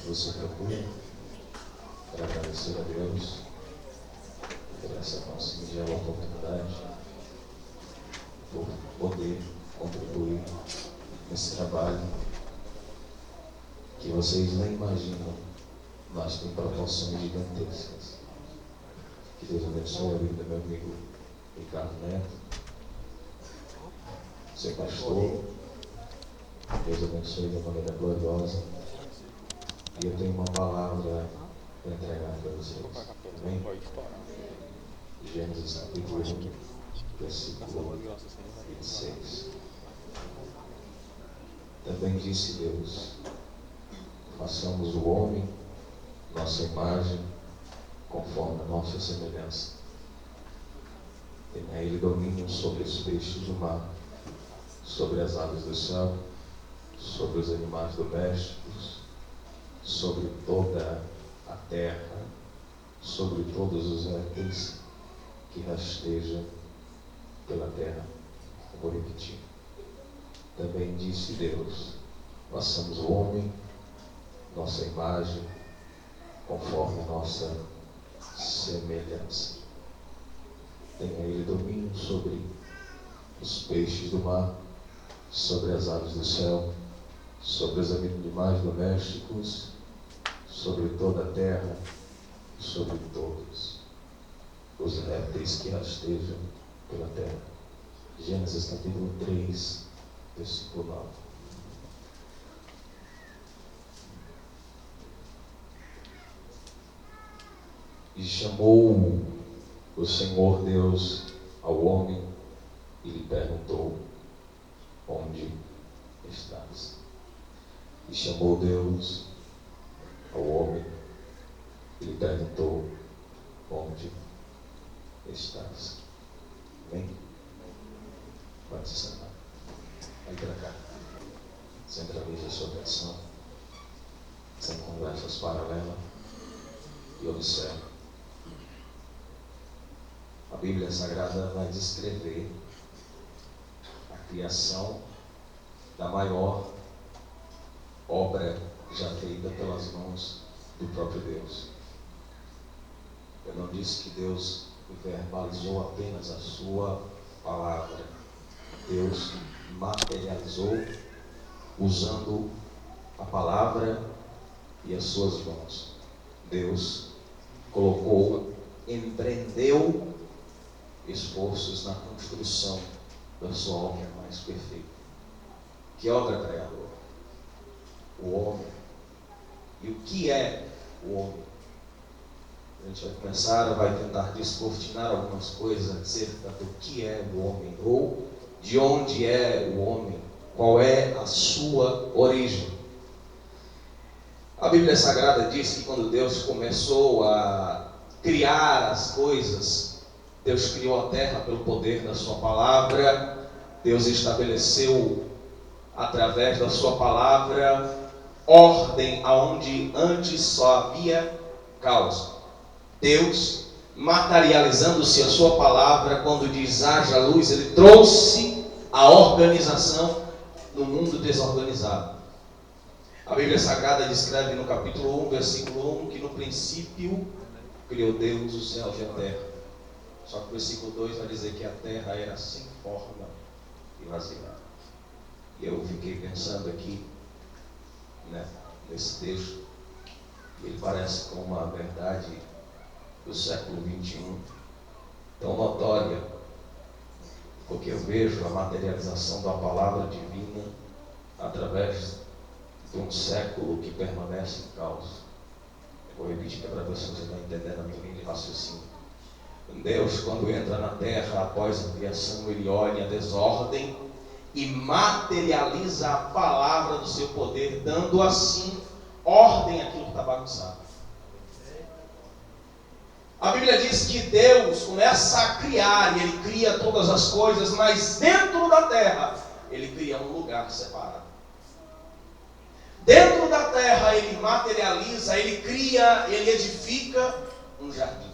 Você procura para agradecer a Deus por essa tão singela oportunidade, por poder contribuir nesse trabalho que vocês nem imaginam, mas tem proporções gigantescas. Que Deus abençoe a vida do meu amigo Ricardo Neto, seu pastor. Deus abençoe de maneira gloriosa. E eu tenho uma palavra para entregar para vocês. Amém? Gênesis capítulo 1, versículo 26. Também disse Deus: façamos o homem, nossa imagem, conforme a nossa semelhança. Tenha ele domínio sobre os peixes do mar, sobre as aves do céu, sobre os animais domésticos, sobre toda a terra, sobre todos os répteis que rastejam pela terra. Eu vou repetir. Também disse Deus: façamos o homem, nossa imagem, conforme a nossa semelhança. Tenha ele domínio sobre os peixes do mar, sobre as aves do céu, sobre os animais domésticos, sobre toda a terra, sobre todos os répteis que rastejam pela terra. Gênesis capítulo 3, versículo 9. E chamou o Senhor Deus ao homem e lhe perguntou: onde estás? E chamou Deus ao homem e lhe perguntou: onde estás? Amém? Pode se sentar. Vai para cá. Centralize a sua atenção, sem conversas paralelas, e observe. A Bíblia Sagrada vai descrever a criação da maior obra já feita pelas mãos do próprio Deus. Eu não disse que Deus verbalizou apenas a sua palavra. Deus materializou usando a palavra e as suas mãos. Deus empreendeu esforços na construção da sua obra mais perfeita. Que obra criadora? O homem. E o que é o homem? A gente vai começar, vai tentar descortinar algumas coisas acerca do que é o homem, ou de onde é o homem, qual é a sua origem. A Bíblia Sagrada diz que quando Deus começou a criar as coisas, Deus criou a terra pelo poder da sua palavra. Deus estabeleceu através da sua palavra ordem aonde antes só havia caos. Deus, materializando-se a sua palavra, quando diz haja luz, ele trouxe a organização no mundo desorganizado. A Bíblia Sagrada descreve no capítulo 1, versículo 1, que no princípio criou Deus os céus e a terra. Só que o versículo 2 vai dizer que a terra era sem forma e vazia. E eu fiquei pensando aqui, nesse texto, e ele parece com uma verdade do século 21, tão notória, porque eu vejo a materialização da palavra divina através de um século que permanece em caos. Eu vou repetir para ver se você está entendendo a minha linha de raciocínio. Deus, quando entra na terra após a criação, ele olha a desordem e materializa a palavra do seu poder, dando assim ordem àquilo que está bagunçado. A Bíblia diz que Deus começa a criar, e ele cria todas as coisas, mas dentro da terra ele cria um lugar separado. Dentro da terra ele materializa, ele cria, ele edifica um jardim.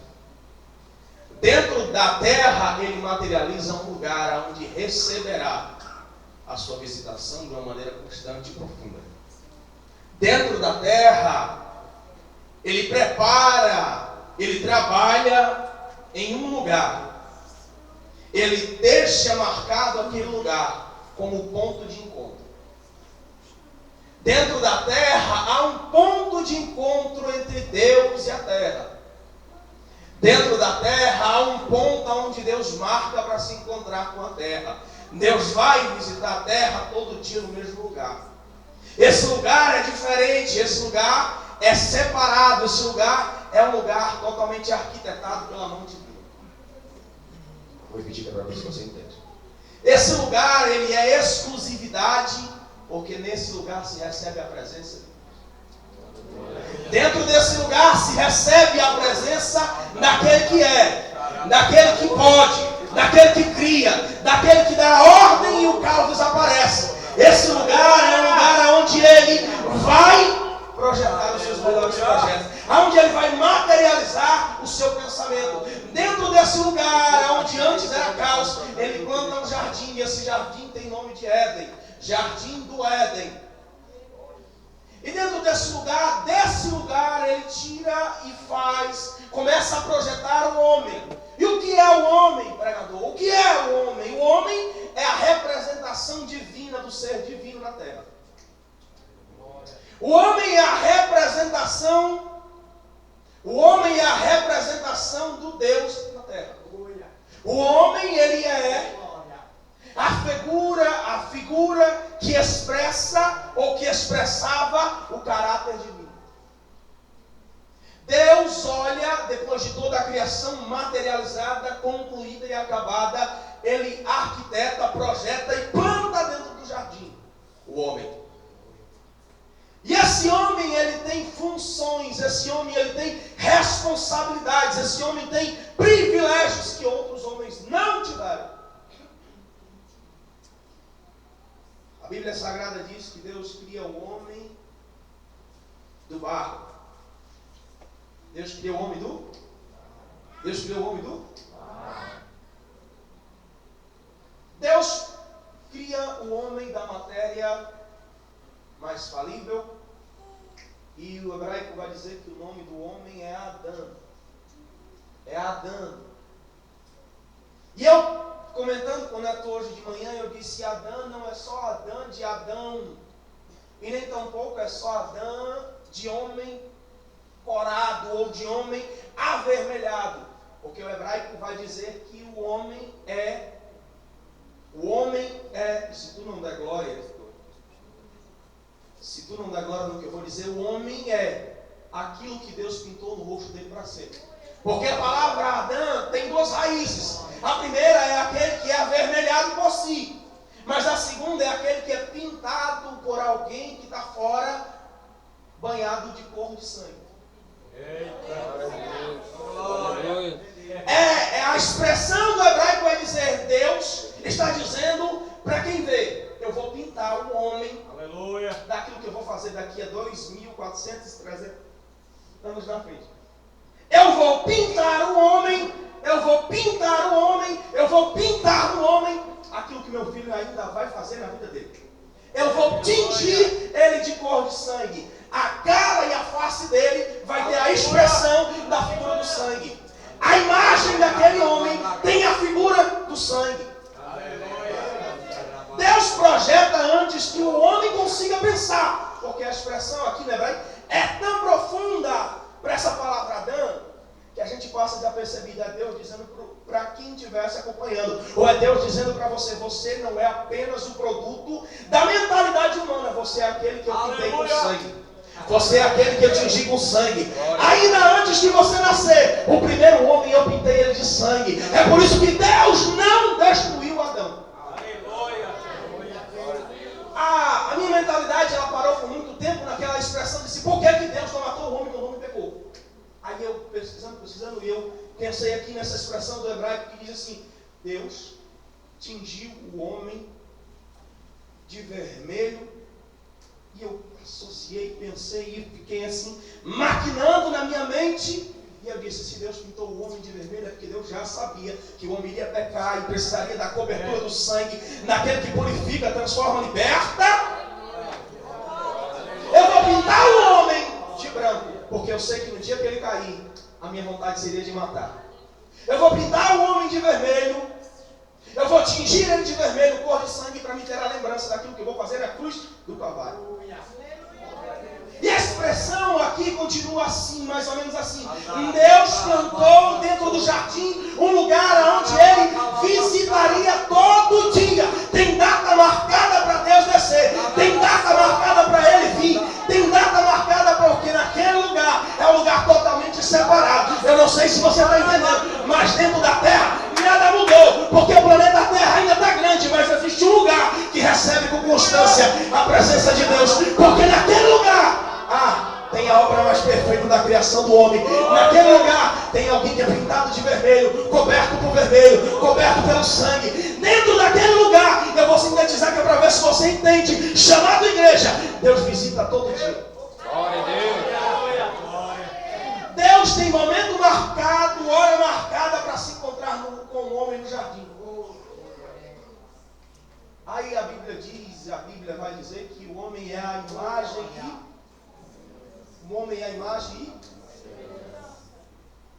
Dentro da terra ele materializa um lugar onde receberá a sua visitação de uma maneira constante e profunda. Dentro da terra ele prepara, ele trabalha em um lugar. Ele deixa marcado aquele lugar como ponto de encontro. Dentro da terra há um ponto de encontro entre Deus e a terra. Dentro da terra há um ponto onde Deus marca para se encontrar com a terra. Deus vai visitar a terra todo dia no mesmo lugar. Esse lugar é diferente, esse lugar é separado, esse lugar é um lugar totalmente arquitetado pela mão de Deus. Vou repetir para ver se você entende. Esse lugar, ele é exclusividade, porque nesse lugar se recebe a presença de Deus. Dentro desse lugar se recebe a presença daquele que é, daquele que pode, daquele que cria, daquele que dá ordem e o caos desaparece. Esse lugar é um lugar onde ele vai projetar os seus melhores projetos, onde ele vai materializar o seu pensamento. Dentro desse lugar, onde antes era caos, ele planta um jardim, e esse jardim tem nome de Éden, Jardim do Éden. E dentro desse lugar ele tira e faz, começa a projetar o homem. E o que é o homem, pregador? O que é o homem? O homem é a representação divina do ser divino na terra. O homem é a representação do Deus na terra. O homem, ele é a figura que expressa ou que expressava o caráter divino. Deus olha, depois de toda a criação materializada, concluída e acabada, ele arquiteta, projeta e planta dentro do jardim o homem. E esse homem, ele tem funções, esse homem, ele tem responsabilidades, esse homem tem privilégios que outros homens não tiveram. A Bíblia Sagrada diz que Deus cria o homem do barro. Deus criou o homem do? Deus criou o homem do? Deus cria o homem da matéria mais falível. E o hebraico vai dizer que o nome do homem é Adão. É Adão. E eu, comentando com o Neto hoje de manhã, eu disse: Adão não é só Adão de Adão, e nem tampouco é só Adão de homem corado ou de homem avermelhado, porque o hebraico vai dizer que o homem é, se tu não der glória no que eu vou dizer, o homem é aquilo que Deus pintou no rosto dele para ser. Porque a palavra Adão tem duas raízes. A primeira é aquele que é avermelhado por si, mas a segunda é aquele que é pintado por alguém que está fora, banhado de cor de sangue. É a expressão do hebraico vai dizer: Deus está dizendo para quem vê: eu vou pintar o homem, aleluia, daquilo que eu vou fazer daqui a 2.400 anos na frente. Eu vou pintar o homem, eu vou pintar no homem aquilo que meu filho ainda vai fazer na vida dele. Eu vou tingir ele de cor de sangue. A cara e a face dele vai ter a expressão da figura do sangue. A imagem daquele homem tem a figura do sangue. Deus projeta antes que o homem consiga pensar, porque a expressão aqui no hebraico é tão profunda para essa palavra Adão, que a gente passa desapercebido. É Deus dizendo para quem estivesse acompanhando, ou é Deus dizendo para você: você não é apenas o produto da mentalidade humana, você é aquele que eu pintei com sangue. Você é aquele que eu tingi com sangue. Ainda antes de você nascer, o primeiro homem eu pintei ele de sangue. É por isso que Deus não destruiu Adão. A minha mentalidade, ela parou por muito tempo naquela expressão de por que Deus não matou o homem quando o homem pecou. Aí eu pesquisando, eu pensei aqui nessa expressão do hebraico que diz assim: Deus tingiu o homem de vermelho. E eu associei, pensei e fiquei assim, maquinando na minha mente. E eu disse: se Deus pintou o homem de vermelho, é porque Deus já sabia que o homem iria pecar e precisaria da cobertura do sangue naquele que purifica, transforma, liberta. Eu vou pintar o homem de branco, Porque eu sei que no dia que ele cair, a minha vontade seria de matar. Eu vou pintar o homem de vermelho. Eu vou tingir ele de vermelho, cor de sangue, para me ter a lembrança daquilo que eu vou fazer na cruz do Calvário. E a expressão aqui continua assim, mais ou menos assim. Deus plantou dentro do jardim um lugar onde ele visitaria todo dia. Tem data marcada para Deus descer. Tem data marcada para ele vir. Tem data marcada porque naquele lugar é um lugar totalmente separado. Eu não sei se você está entendendo, mas dentro da terra nada mudou. Porque o planeta Terra ainda está grande, mas existe um lugar que recebe com constância a presença de Deus. Porque naquele lugar tem a obra mais perfeita da criação do homem. Naquele lugar tem alguém que é pintado de vermelho, coberto por vermelho, coberto pelo sangue. Dentro daquele lugar, eu vou sintetizar que é para ver se você entende, chamado igreja, Deus visita todo dia. Glória a Deus. Deus tem momento marcado, hora marcada para se encontrar com o homem no jardim. Aí a Bíblia vai dizer que o homem é a imagem o homem é a imagem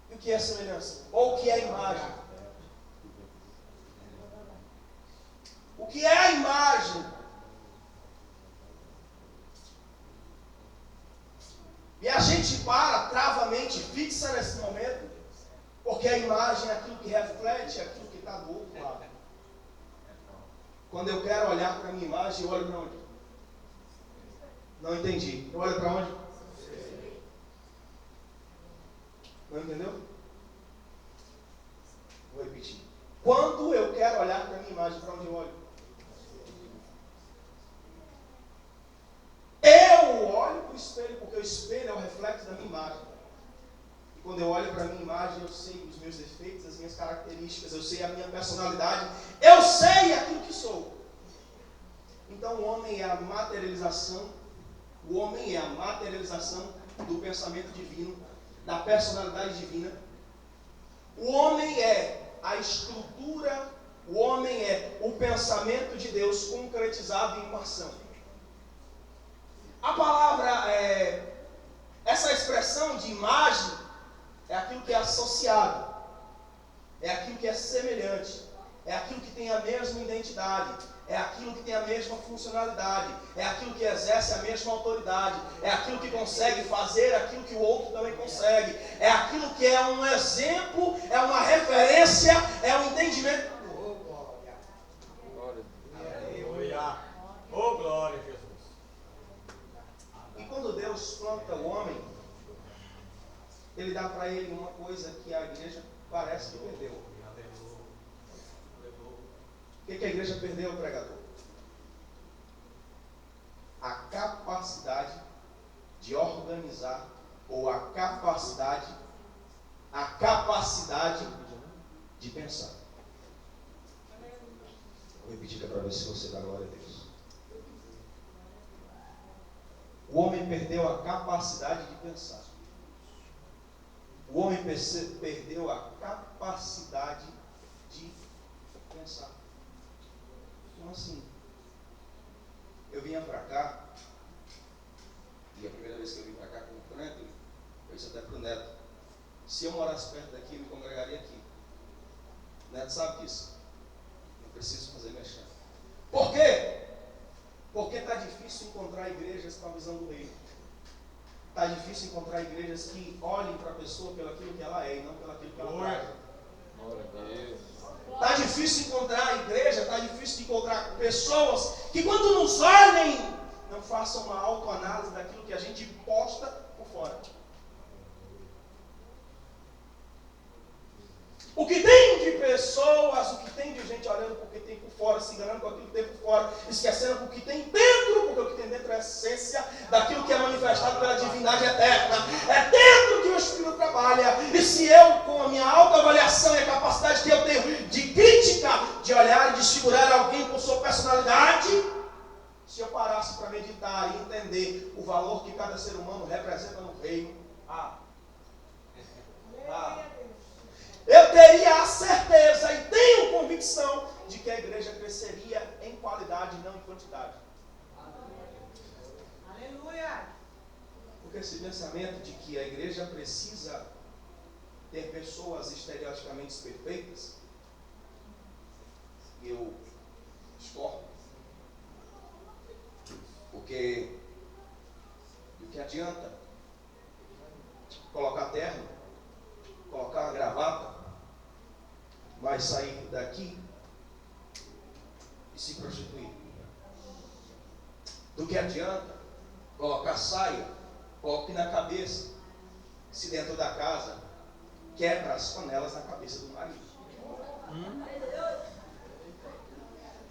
e o que é semelhança? Ou o que é a imagem? O que é a imagem? E a gente trava a mente, fixa nesse momento, porque a imagem é aquilo que reflete aquilo que está do outro lado. Quando eu quero olhar para a minha imagem, eu olho para onde? Não entendi. Eu olho para onde? Não entendeu? Vou repetir. Quando eu quero olhar para a minha imagem, para onde eu olho? Eu olho para o espelho, porque o espelho é o reflexo da minha imagem. E quando eu olho para a minha imagem, eu sei os meus defeitos, as minhas características, eu sei a minha personalidade, eu sei aquilo que sou. Então o homem é a materialização, do pensamento divino, da personalidade divina. O homem é a estrutura, o homem é o pensamento de Deus concretizado em uma ação. A palavra, essa expressão de imagem, é aquilo que é associado, é aquilo que é semelhante, é aquilo que tem a mesma identidade, é aquilo que tem a mesma funcionalidade, é aquilo que exerce a mesma autoridade, é aquilo que consegue fazer aquilo que o outro também consegue, é aquilo que é um exemplo, é uma referência, é um entendimento. Aleluia. Oh, glória a Jesus. E quando Deus planta o homem, Ele dá para ele uma coisa que a igreja parece que perdeu. O que a igreja perdeu, pregador? A capacidade de organizar, ou a capacidade de pensar. Vou repetir para ver se você dá glória a Deus. O homem perdeu a capacidade de pensar. O homem perdeu a capacidade de pensar. Então assim, eu vinha para cá, e a primeira vez que eu vim para cá com o Franklin, eu disse até para o Neto, se eu morasse perto daqui, eu me congregaria aqui. O Neto sabe disso. Não preciso fazer mexendo. Por quê? Porque está difícil encontrar igrejas com a visão do reino. Está difícil encontrar igrejas que olhem para a pessoa pelo aquilo que ela é e não pelo aquilo que ela traz. Glória a Deus. Está difícil encontrar igreja, está difícil encontrar pessoas que quando nos olhem, não façam uma autoanálise daquilo que a gente posta por fora. O que tem de pessoas, o que tem de gente olhando porque tem por fora, se enganando com aquilo que tem por fora, esquecendo o que tem dentro, porque o que tem dentro é a essência daquilo que é manifestado pela divindade eterna. É dentro que o Espírito trabalha. E se eu, com a minha autoavaliação e a capacidade que eu tenho de crítica, de olhar e de segurar alguém por sua personalidade, se eu parasse para meditar e entender o valor que cada ser humano representa no reino, eu teria a certeza e tenho convicção de que a igreja cresceria em qualidade e não em quantidade. Aleluia! Porque Porque esse pensamento de que a igreja precisa ter pessoas estereotipamente perfeitas, eu discordo. Porque do que adianta colocar terno, colocar uma gravata, mas sair daqui e se prostituir? Do que adianta colocar saia, coloque na cabeça, se dentro da casa quebra as panelas na cabeça do marido?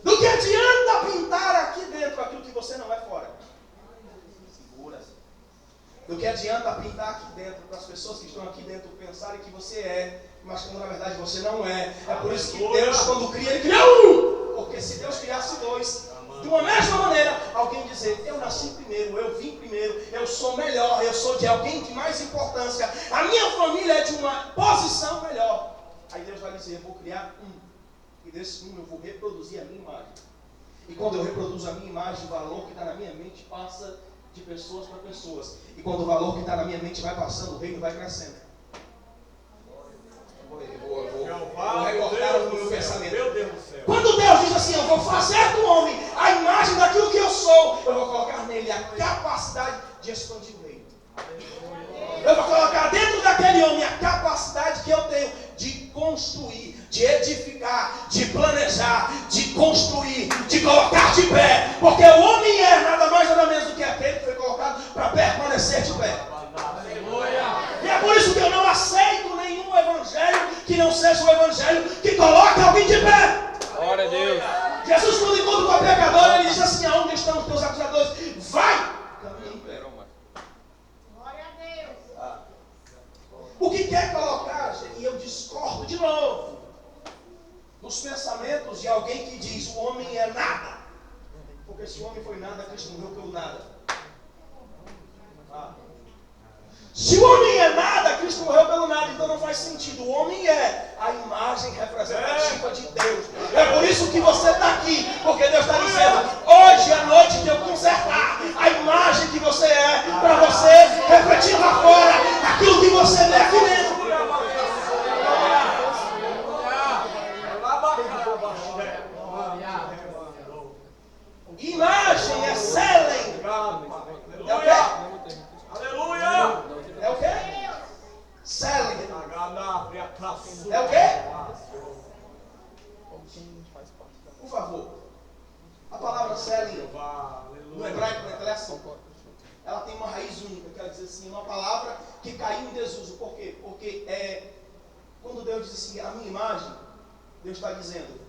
Do que adianta pintar aqui dentro aquilo que você não é fora? Segura. Do que adianta pintar aqui dentro para as pessoas que estão aqui dentro pensarem que você é, mas quando na verdade você não é. É por isso que Deus, quando cria, Ele cria um. Porque se Deus criasse dois, de uma mesma maneira, alguém dizer, eu nasci primeiro, eu vim primeiro, eu sou melhor, eu sou de alguém de mais importância, a minha família é de uma posição melhor. Aí Deus vai dizer, eu vou criar um. E desse um eu vou reproduzir a minha imagem. E quando eu reproduzo a minha imagem, o valor que está na minha mente passa de pessoas para pessoas. E quando o valor que está na minha mente vai passando, o reino vai crescendo. Vou recortar o meu pensamento. Meu Deus do céu. Quando Deus diz assim, eu vou fazer do homem a imagem daquilo que eu sou, eu vou colocar nele a capacidade de expandir o reino. Eu vou colocar dentro daquele homem a capacidade que eu tenho de construir, de edificar, de planejar, de construir, de colocar de pé. Porque o homem é nada mais nada menos do que aquele que foi colocado para permanecer de pé. E é por isso que eu não aceito nenhum evangelho que não seja o evangelho que coloque alguém de pé. Glória a Deus. Jesus, quando encontra com a pecadora, ele diz assim, aonde estão os teus acusadores? Vai! Caminha em pé. Glória a Deus. O que quer colocar, e eu discordo de novo, nos pensamentos de alguém que diz, o homem é nada. Porque se o homem foi nada, Cristo morreu pelo nada. Se o homem é nada, Cristo morreu pelo nada, então não faz sentido. O homem é a imagem representativa de Deus. É por isso que você está aqui, porque Deus está dizendo, hoje é a noite que eu consertar a imagem que você é, para você refletir lá fora aquilo que você vê aqui dentro. Imagem é selling. É o quê? Aleluia. É o quê? Selling. É o quê? Por favor. A palavra selling no hebraico, na Eclésia, ela tem uma raiz única, quer dizer assim, uma palavra que caiu em desuso. Por quê? Porque quando Deus diz assim, a minha imagem, Deus está dizendo,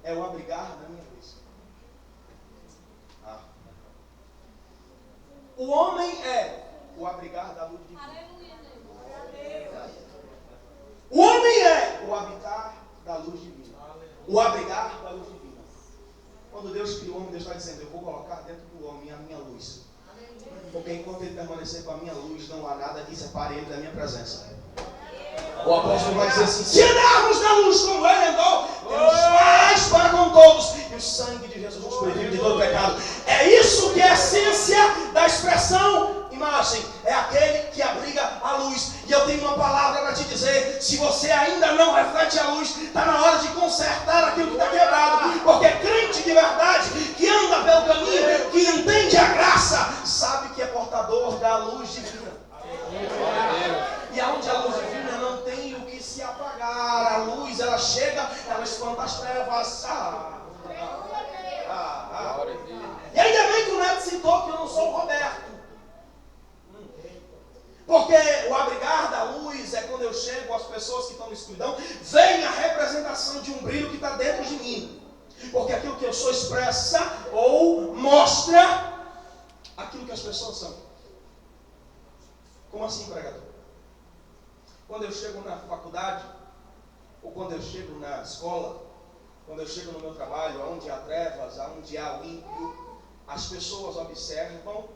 é o abrigar da minha luz. O homem é o abrigar da luz divina. O homem é o habitar da luz divina. O abrigar da luz divina. Quando Deus criou o homem, Deus está dizendo, eu vou colocar dentro do homem a minha luz. Porque enquanto ele permanecer com a minha luz, não há nada que separe ele da minha presença. O apóstolo vai dizer assim, se andarmos na luz como ele andou, temos paz para com todos. E o sangue de Jesus nos previne de todo pecado. É isso que é a essência da expressão imagem. É aquele que abriga a luz. E eu tenho uma palavra para te dizer. Se você ainda não reflete a luz, está na hora de consertar aquilo que está quebrado. Porque crente de verdade, que anda pelo caminho, que entende a graça, sabe que é portador da luz divina. E aonde a luz divina não tem o que se apagar. A luz, ela chega, ela espanta as trevas. E ainda bem que o Neto citou que eu não sou o Roberto. Porque o abrigar da luz é quando eu chego às pessoas que estão na escuridão, vem a representação de um brilho que está dentro de mim. Porque aquilo que eu sou expressa ou mostra aquilo que as pessoas são. Como assim, pregador? Quando eu chego na faculdade, ou quando eu chego na escola, quando eu chego no meu trabalho, onde há trevas, onde há o ímpio, as pessoas observam,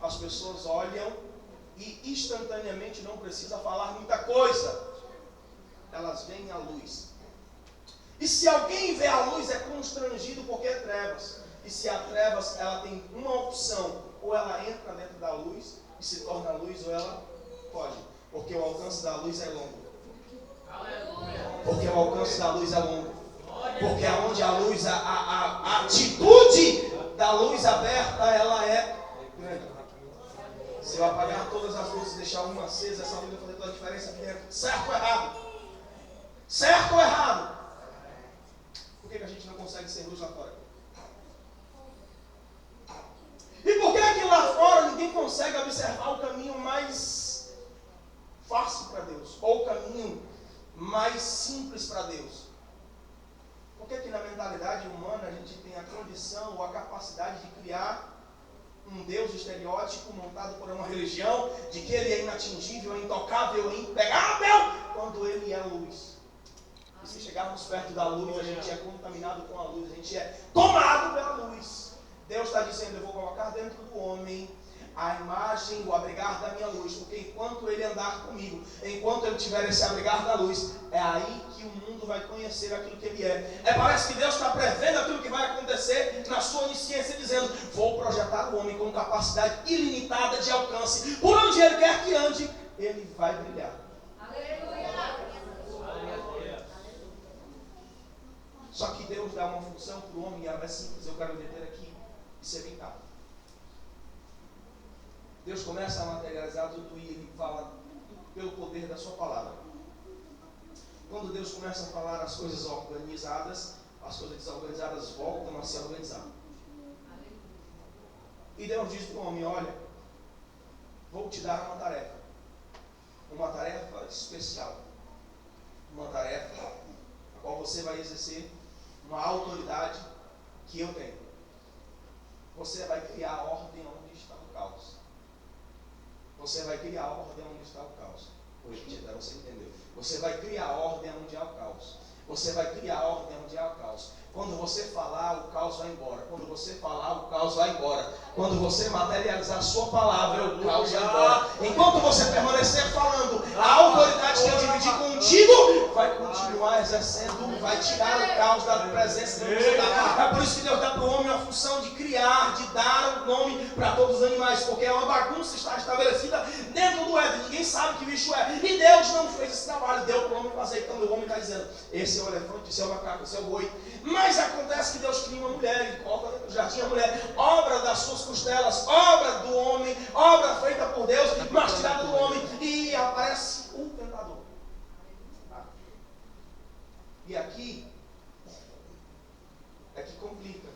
as pessoas olham e instantaneamente não precisa falar muita coisa. Elas veem a luz. E se alguém vê a luz, é constrangido porque é trevas. E se há trevas, ela tem uma opção. Ou ela entra dentro da luz, e se torna luz ou ela pode. Porque o alcance da luz é longo. Porque o alcance da luz é longo. Porque aonde a luz, a atitude da luz aberta, ela é grande. Se eu apagar todas as luzes e deixar uma acesa, essa luz vai fazer toda a diferença aqui dentro. Certo ou errado? Certo ou errado? Por que a gente não consegue ser luz lá fora? E por que lá fora ninguém consegue observar o caminho mais fácil para Deus? Ou o caminho mais simples para Deus? Por que na mentalidade humana a gente tem a condição ou a capacidade de criar um Deus estereótipo montado por uma religião, de que ele é inatingível, intocável, impegável, quando ele é luz? E se chegarmos perto da luz, a gente é contaminado com a luz, a gente é tomado pela luz. Deus está dizendo, eu vou colocar dentro do homem a imagem, o abrigar da minha luz, porque enquanto ele andar comigo, enquanto ele tiver esse abrigar da luz, é aí que o mundo vai conhecer aquilo que ele é. Parece que Deus está prevendo aquilo que vai acontecer na sua onisciência, dizendo, vou projetar o homem com capacidade ilimitada de alcance. Por onde ele quer que ande, ele vai brilhar. Aleluia. Só que Deus dá uma função para o homem e ela é simples. Eu quero deter aqui e ser bem claro. Deus começa a materializar tudo e ele fala pelo poder da sua palavra. Quando Deus começa a falar as coisas organizadas, as coisas desorganizadas voltam a se organizar. E Deus diz para o homem, olha, vou te dar uma tarefa especial, uma tarefa a qual você vai exercer uma autoridade que eu tenho. Você vai criar a ordem onde está o caos. Você vai criar a ordem onde está o caos. Você entendeu? Você vai criar a ordem onde há o caos. Você vai criar a ordem onde há o caos. Quando você falar, o caos vai embora. Quando você falar, o caos vai embora. Quando você materializar a sua palavra, o caos vai embora. Enquanto você permanecer falando, a autoridade que eu dividi contigo vai continuar exercendo, vai tirar o caos da presença de Deus. É por isso que Deus dá para o homem a função de criar, de dar um nome para todos os animais, porque é uma bagunça está estabelecida dentro do Éden. Ninguém sabe que bicho é. E Deus não fez esse trabalho, deu para o homem fazer. Então o homem está dizendo, esse é o elefante, esse é o macaco, esse é o boi. Mas acontece que Deus cria uma mulher e coloca dentro do jardim a mulher, obra das suas costelas, obra do homem, obra feita por Deus, mas tirada do homem, e aparece o tentador. E aqui é que complica,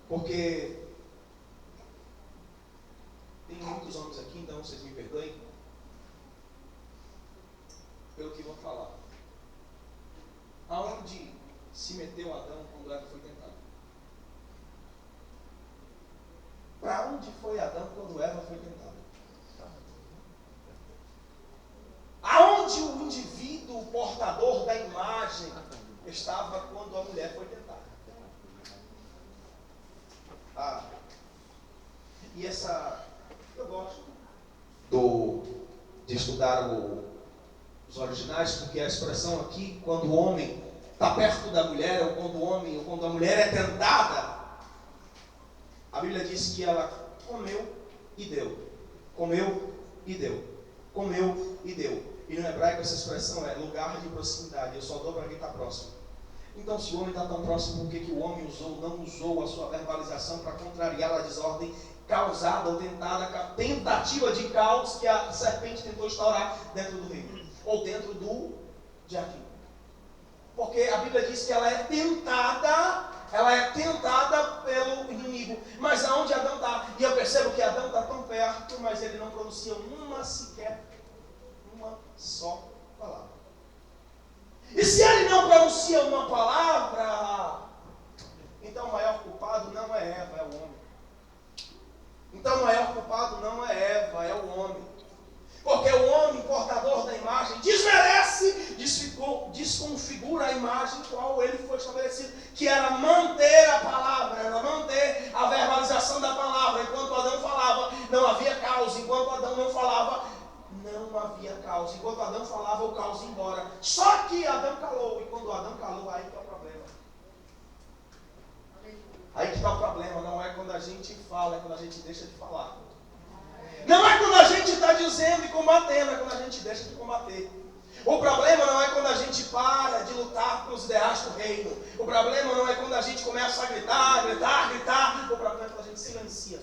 porque tem muitos homens aqui, então vocês me perdoem pelo que vou falar. Aonde se meteu Adão quando Eva foi tentada? Para onde foi Adão quando Eva foi tentada? Aonde o indivíduo portador da imagem estava quando a mulher foi tentada? E essa... Eu gosto de estudar os originais, porque a expressão aqui, quando o homem está perto da mulher, ou quando a mulher é tentada, a Bíblia diz que ela comeu e deu. Comeu e deu. Comeu e deu. E no hebraico essa expressão é lugar de proximidade. Eu só dou para quem está próximo. Então, se o homem está tão próximo, por que o homem não usou a sua verbalização para contrariar a desordem causada ou tentativa de caos que a serpente tentou instaurar dentro do reino, ou dentro do jardim? Porque a Bíblia diz que ela é tentada pelo inimigo. Mas aonde Adão está? E eu percebo que Adão está tão perto, mas ele não pronuncia uma só palavra. E se ele não pronuncia uma palavra, então o maior culpado não é Eva, é o homem. Então o maior culpado não é Eva, é o homem. Porque o homem portador da imagem desmerece, desconfigura a imagem qual ele foi estabelecido, que era manter a palavra, era manter a verbalização da palavra. Enquanto Adão falava, não havia caos. Enquanto Adão não falava, não havia caos. Enquanto Adão falava, o caos ia embora. Só que Adão calou, e quando Adão calou, aí está o problema. Aí que está o problema, não é quando a gente fala, é quando a gente deixa de falar. vencendo e combatendo, é quando a gente deixa de combater. O problema não é quando a gente para de lutar pelos ideais do reino. O problema não é quando a gente começa a gritar. O problema é quando a gente silencia.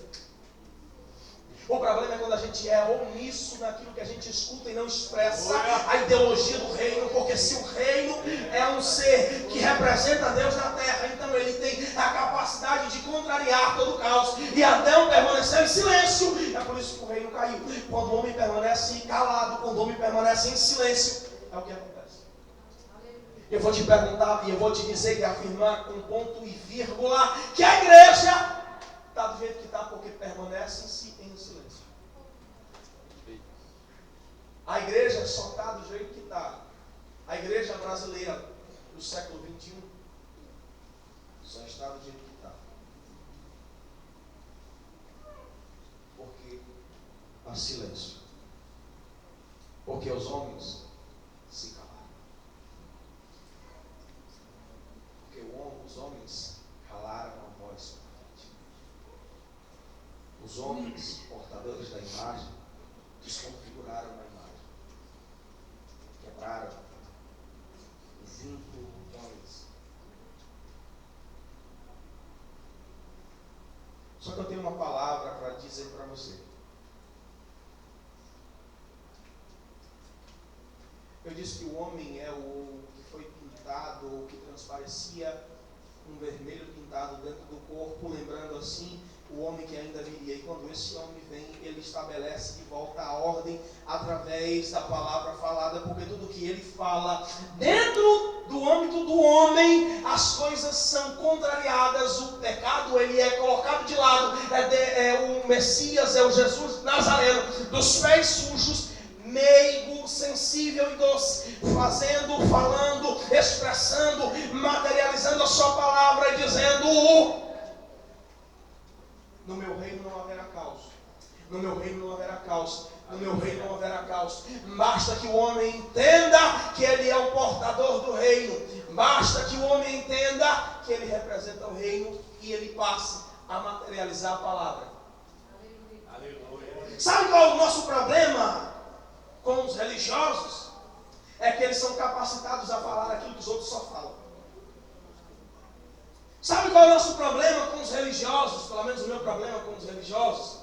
O problema é quando a gente é omisso naquilo que a gente escuta e não expressa a ideologia do reino. Porque se o reino é um ser que representa Deus na terra, então ele tem a capacidade de contrariar todo o caos. E Adão permaneceu em silêncio. É por isso que o reino caiu. Quando o homem permanece calado, quando o homem permanece em silêncio, é o que acontece. Eu vou te perguntar e eu vou te dizer e afirmar com ponto e vírgula que a igreja está do jeito que está porque permanece em silêncio. A igreja só está do jeito que está. A igreja brasileira do século XXI só está do jeito que está. Porque há silêncio. Porque os homens se calaram. Porque os homens calaram a voz. Os homens, portadores da imagem, desconfiguraram a imagem. Quebraram o vínculo com eles. Só que eu tenho uma palavra para dizer para você. Eu disse que o homem é o que foi pintado, ou que transparecia um vermelho pintado dentro do corpo, lembrando assim o homem que ainda viria. E quando esse homem vem, ele estabelece de volta a ordem através da palavra falada, porque tudo que ele fala dentro do âmbito do homem, as coisas são contrariadas. O pecado ele é colocado de lado. É o Messias, é o Jesus Nazareno, dos pés sujos, meigo, sensível e doce, fazendo, falando, expressando, materializando a sua palavra e dizendo: no meu reino não haverá caos. No meu reino não haverá caos. No meu reino não haverá caos. Basta que o homem entenda que ele é o portador do reino. Basta que o homem entenda que ele representa o reino e ele passe a materializar a palavra. Aleluia. Sabe qual é o nosso problema com os religiosos? É que eles são capacitados a falar aquilo que os outros só falam. Sabe qual é o nosso problema com os religiosos? Pelo menos o meu problema com os religiosos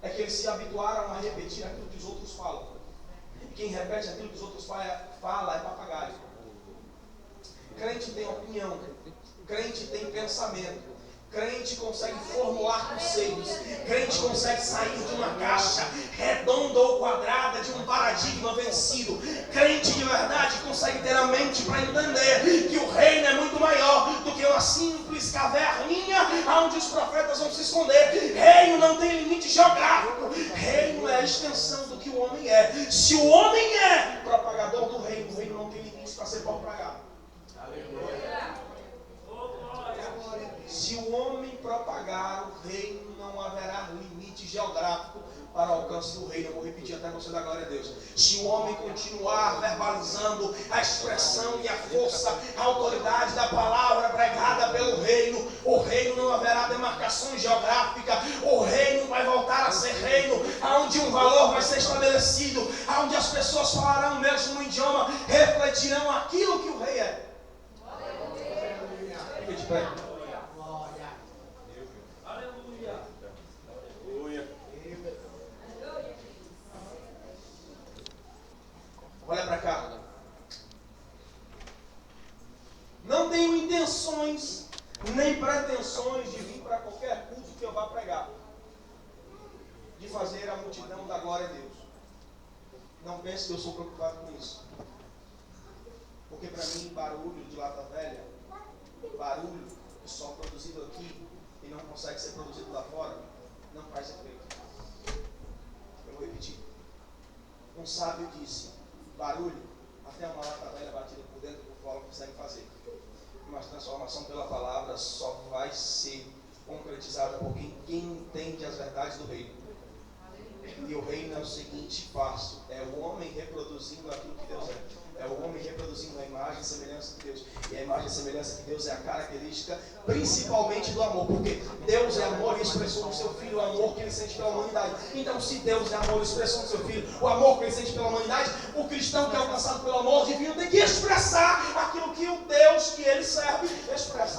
é que eles se habituaram a repetir aquilo que os outros falam. E quem repete aquilo que os outros falam é papagaio. Crente tem opinião, crente tem pensamento, crente consegue formular conceitos, crente consegue sair de uma caixa redonda ou quadrada, de um paradigma vencido. Crente de verdade consegue ter a mente para entender que o reino é muito maior do que uma simples caverninha onde os profetas vão se esconder. Reino não tem limite geográfico. Reino é a extensão do que o homem é. Se o homem é propagador do reino, o reino não tem limites para ser propagado. Aleluia. Se o homem propagar o reino, não haverá limite geográfico para o alcance do reino. Eu vou repetir até você dar glória a Deus. Se o homem continuar verbalizando a expressão e a força, a autoridade da palavra pregada pelo reino, o reino não haverá demarcações geográficas. O reino vai voltar a ser reino, onde um valor vai ser estabelecido, onde as pessoas falarão o mesmo idioma, refletirão aquilo que o rei é. Fica de pé. Olha para cá. Não tenho intenções nem pretensões de vir para qualquer culto que eu vá pregar, de fazer a multidão da glória a Deus. Não pense que eu sou preocupado com isso. Porque para mim, barulho de lata velha, barulho de som produzido aqui e não consegue ser produzido lá fora, não faz efeito. Eu vou repetir. Um sábio disse: barulho, até uma lata velha batida por dentro por fora consegue fazer. Mas transformação pela palavra só vai ser concretizada por quem entende as verdades do reino. E o reino é o seguinte passo: é o homem reproduzindo aquilo que Deus é. É o homem reproduzindo a imagem e semelhança de Deus. E a imagem e semelhança que Deus é a característica principalmente do amor, porque Deus é amor e expressou no seu Filho o amor que ele sente pela humanidade. Então, se Deus é amor e expressou no seu Filho o amor que ele sente pela humanidade, o cristão que é alcançado pelo amor divino tem que expressar aquilo que o Deus que ele serve expressa.